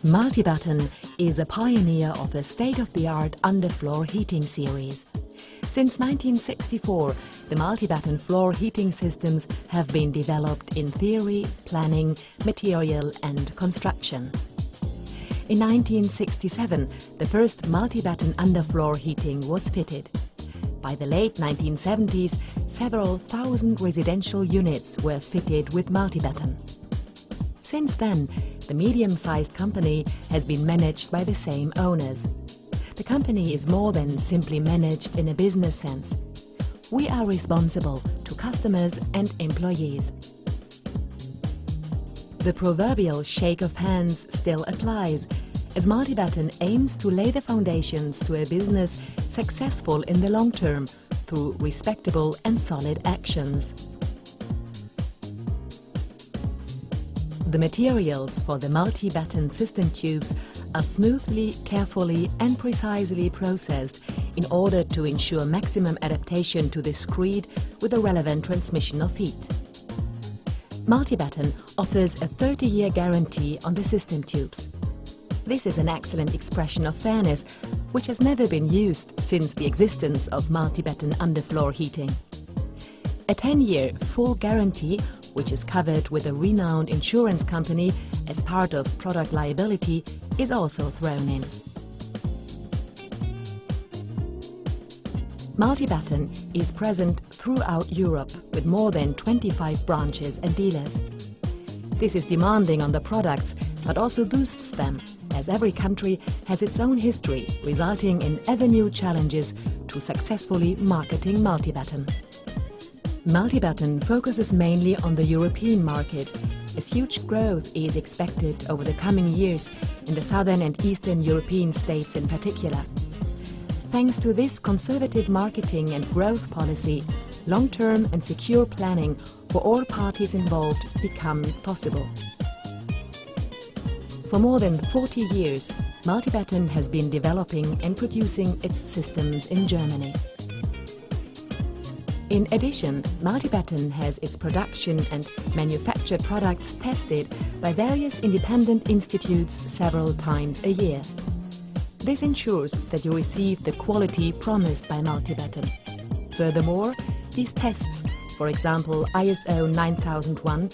Multibeton is a pioneer of a state-of-the-art underfloor heating series. Since 1964, the Multibeton floor heating systems have been developed in theory, planning, material and construction. In 1967, the first Multibeton underfloor heating was fitted. By the late 1970s, several thousand residential units were fitted with Multibeton. Since then, the medium-sized company has been managed by the same owners. The company is more than simply managed in a business sense. We are responsible to customers and employees. The proverbial shake of hands still applies, as Multibeton aims to lay the foundations to a business successful in the long term through respectable and solid actions. The materials for the Multibeton system tubes are smoothly, carefully and precisely processed in order to ensure maximum adaptation to the screed with a relevant transmission of heat. Multibeton offers a 30-year guarantee on the system tubes. This is an excellent expression of fairness, which has never been used since the existence of Multibeton underfloor heating. A 10-year full guarantee, which is covered with a renowned insurance company as part of product liability, is also thrown in. Multibeton is present throughout Europe with more than 25 branches and dealers. This is demanding on the products, but also boosts them, as every country has its own history, resulting in ever new challenges to successfully marketing Multibeton. Multibeton focuses mainly on the European market, as huge growth is expected over the coming years in the southern and eastern European states in particular. Thanks to this conservative marketing and growth policy, long-term and secure planning for all parties involved becomes possible. For more than 40 years, Multibeton has been developing and producing its systems in Germany. In addition, Multibeton has its production and manufactured products tested by various independent institutes several times a year. This ensures that you receive the quality promised by Multibeton. Furthermore, these tests, for example ISO 9001,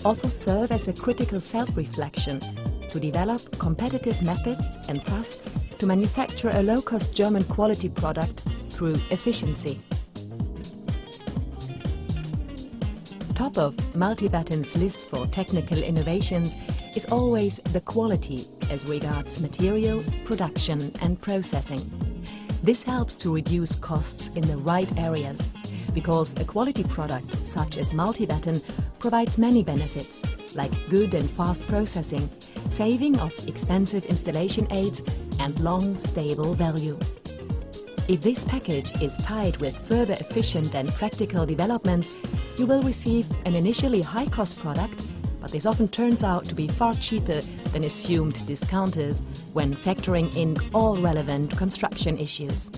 also serve as a critical self-reflection to develop competitive methods and thus to manufacture a low-cost German quality product through efficiency. Top of Multibeton's list for technical innovations is always the quality as regards material, production and processing. This helps to reduce costs in the right areas, because a quality product such as Multibeton provides many benefits, like good and fast processing, saving of expensive installation aids and long stable value. If this package is tied with further efficient and practical developments, you will receive an initially high-cost product, but this often turns out to be far cheaper than assumed discounters when factoring in all relevant construction issues.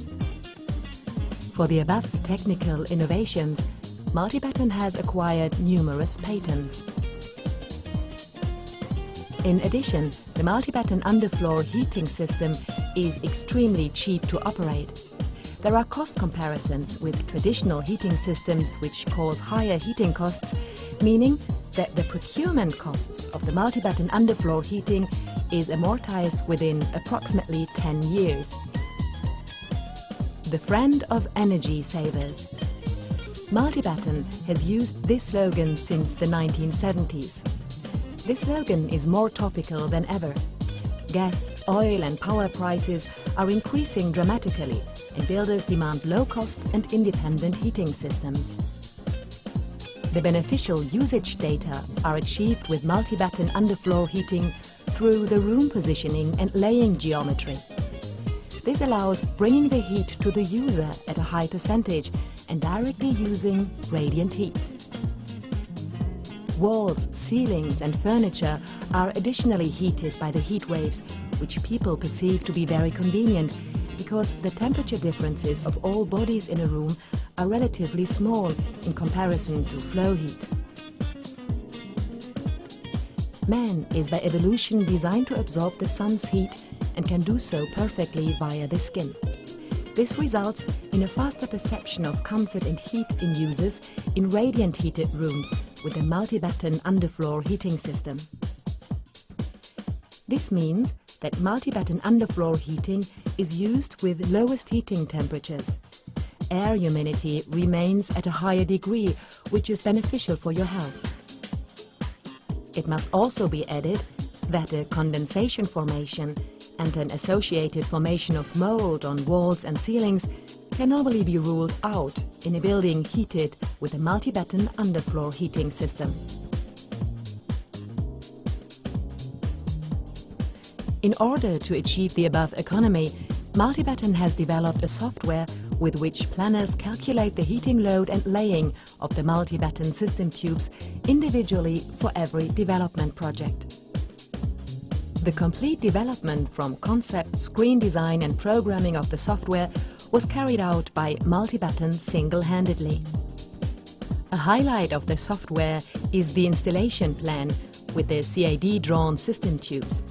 For the above technical innovations, Multibeton has acquired numerous patents. In addition, the Multibeton underfloor heating system is extremely cheap to operate. There are cost comparisons with traditional heating systems which cause higher heating costs, meaning that the procurement costs of the Multibeton underfloor heating is amortized within approximately 10 years. The friend of energy savers. Multibeton has used this slogan since the 1970s. This slogan is more topical than ever. Gas, oil and power prices are increasing dramatically, and builders demand low-cost and independent heating systems. The beneficial usage data are achieved with Multibeton underfloor heating through the room positioning and laying geometry. This allows bringing the heat to the user at a high percentage and directly using radiant heat. Walls, ceilings and furniture are additionally heated by the heat waves, which people perceive to be very convenient because the temperature differences of all bodies in a room are relatively small in comparison to flow heat. Man is by evolution designed to absorb the sun's heat and can do so perfectly via the skin. This results in a faster perception of comfort and heat in users in radiant heated rooms with a Multibeton underfloor heating system. This means that Multibeton underfloor heating is used with lowest heating temperatures. Air humidity remains at a higher degree, which is beneficial for your health. It must also be added that a condensation formation and an associated formation of mold on walls and ceilings can normally be ruled out in a building heated with a Multibeton underfloor heating system. In order to achieve the above economy, Multibeton has developed a software with which planners calculate the heating load and laying of the Multibeton system tubes individually for every development project. The complete development from concept, screen design and programming of the software was carried out by Multibeton single-handedly. A highlight of the software is the installation plan with the CAD-drawn system tubes.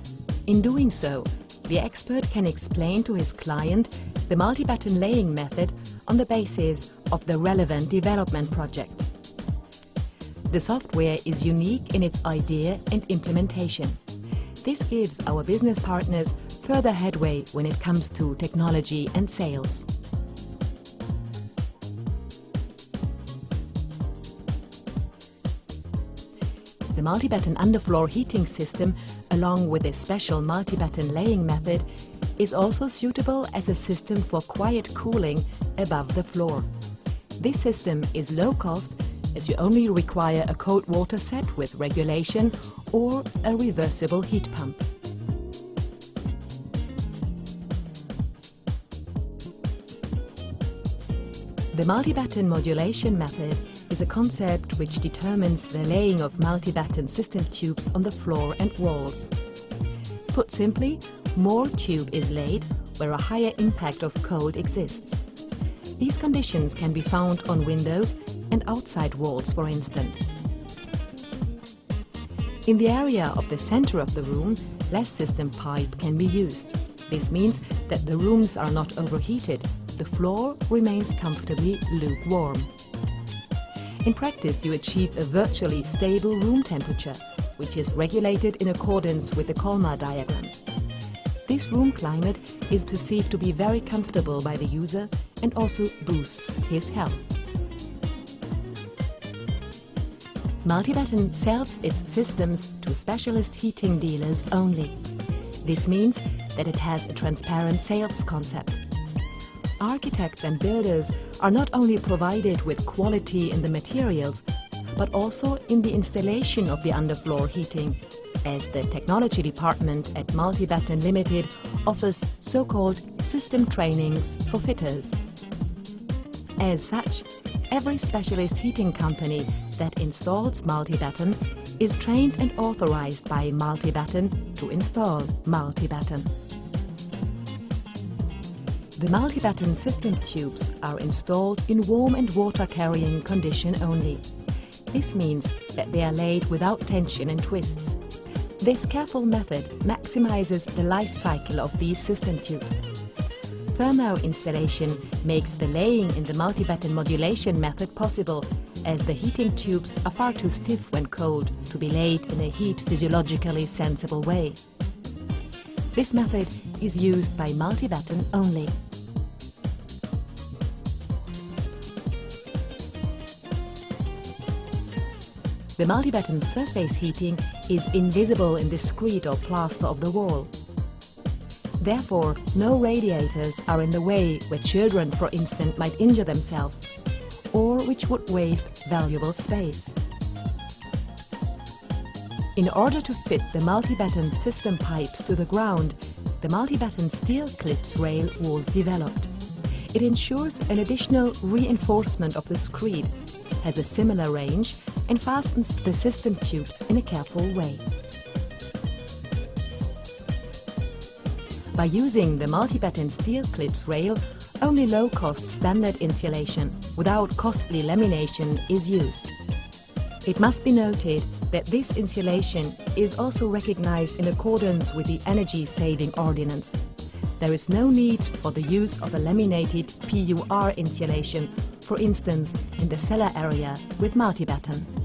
In doing so, the expert can explain to his client the Multibeton laying method on the basis of the relevant development project. The software is unique in its idea and implementation. This gives our business partners further headway when it comes to technology and sales. The Multibeton underfloor heating system, along with a special Multibeton laying method, is also suitable as a system for quiet cooling above the floor. This system is low cost as you only require a cold water set with regulation or a reversible heat pump. The Multibeton modulation method is a concept which determines the laying of Multibeton system tubes on the floor and walls. Put simply, more tube is laid where a higher impact of cold exists. These conditions can be found on windows and outside walls, for instance. In the area of the center of the room, less system pipe can be used. This means that the rooms are not overheated. The floor remains comfortably lukewarm. In practice, you achieve a virtually stable room temperature, which is regulated in accordance with the Kolmar diagram. This room climate is perceived to be very comfortable by the user and also boosts his health. Multibeton sells its systems to specialist heating dealers only. This means that it has a transparent sales concept. Architects and builders are not only provided with quality in the materials, but also in the installation of the underfloor heating, as the technology department at Multibeton Limited offers so-called system trainings for fitters. As such, every specialist heating company that installs Multibeton is trained and authorized by Multibeton to install Multibeton. The Multibeton system tubes are installed in warm and water-carrying condition only. This means that they are laid without tension and twists. This careful method maximizes the life cycle of these system tubes. Thermo installation makes the laying in the Multibeton modulation method possible, as the heating tubes are far too stiff when cold to be laid in a heat physiologically sensible way. This method is used by Multibeton only. The Multibeton surface heating is invisible in the screed or plaster of the wall. Therefore, no radiators are in the way where children, for instance, might injure themselves, or which would waste valuable space. In order to fit the Multibeton system pipes to the ground, the Multibeton steel clips rail was developed. It ensures an additional reinforcement of the screed, has a similar range, and fastens the system tubes in a careful way. By using the Multibeton steel clips rail, only low-cost standard insulation without costly lamination is used. It must be noted that this insulation is also recognized in accordance with the Energy Saving Ordinance. There is no need for the use of a laminated PUR insulation, for instance in the cellar area with Multibeton.